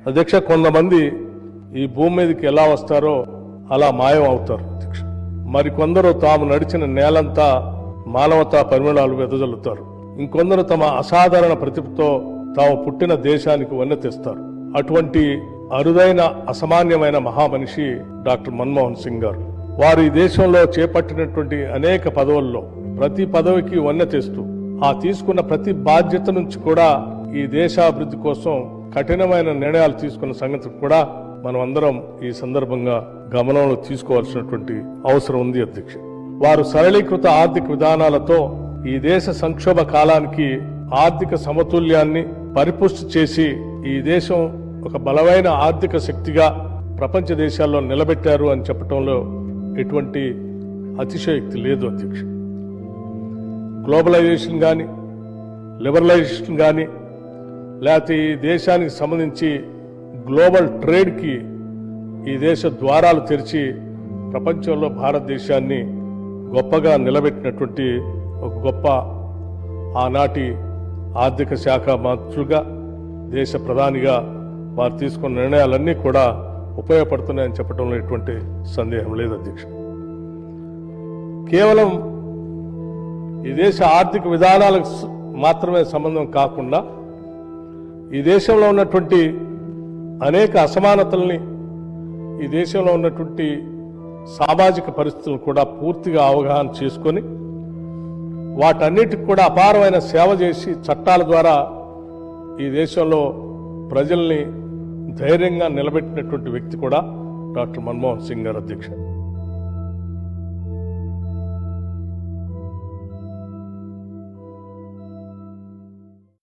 అధ్యక్ష, కొంతమంది ఈ భూమి మీదకి ఎలా వస్తారో అలా మాయం అవుతారు అధ్యక్ష. మరికొందరు తాము నడిచిన నేలంతా మానవతా పరిమళాలు వెదజల్లుతారు. ఇంకొందరు తమ అసాధారణ ప్రతిభతో తాము పుట్టిన దేశానికి వన్నె తెస్తారు. అటువంటి అరుదైన అసామాన్యమైన మహామనిషి డాక్టర్ మన్మోహన్ సింగ్ గారు. వారు ఈ దేశంలో చేపట్టినటువంటి అనేక పదవుల్లో ప్రతి పదవికి వన్నె తెస్తూ ఆ తీసుకున్న ప్రతి బాధ్యత నుంచి కూడా ఈ దేశాభివృద్ధి కోసం కఠినమైన నిర్ణయాలు తీసుకున్న సంగతి కూడా మనం అందరం ఈ సందర్భంగా గమనంలో తీసుకోవాల్సినటువంటి అవసరం ఉంది అధ్యక్ష. వారు సరళీకృత ఆర్థిక విధానాలతో ఈ దేశ సంక్షోభ కాలానికి ఆర్థిక సమతుల్యాన్ని పరిపుష్టి చేసి ఈ దేశం ఒక బలమైన ఆర్థిక శక్తిగా ప్రపంచ దేశాల్లో నిలబెట్టారు అని చెప్పడంలో ఎటువంటి అతిశయోక్తి లేదు అధ్యక్ష. గ్లోబలైజేషన్ కానీ లిబరలైజేషన్ కానీ లేకపోతే ఈ దేశానికి సంబంధించి గ్లోబల్ ట్రేడ్కి ఈ దేశ ద్వారాలు తెరిచి ప్రపంచంలో భారతదేశాన్ని గొప్పగా నిలబెట్టినటువంటి ఒక గొప్ప ఆనాటి ఆర్థిక శాఖ మంత్రులుగా దేశ ప్రధానిగా వారు తీసుకున్న నిర్ణయాలన్నీ కూడా ఉపయోగపడుతున్నాయని చెప్పడంలో ఎటువంటి సందేహం లేదు అధ్యక్ష. కేవలం ఈ దేశ ఆర్థిక విధానాలకు మాత్రమే సంబంధం కాకుండా ఈ దేశంలో ఉన్నటువంటి అనేక అసమానతల్ని, ఈ దేశంలో ఉన్నటువంటి సామాజిక పరిస్థితులను కూడా పూర్తిగా అవగాహన చేసుకొని వాటన్నిటికి కూడా అపారమైన సేవ చేసి చట్టాల ద్వారా ఈ దేశంలో ప్రజల్ని ధైర్యంగా నిలబెట్టినటువంటి వ్యక్తి కూడా డాక్టర్ మన్మోహన్ సింగ్ గారు అధ్యక్ష.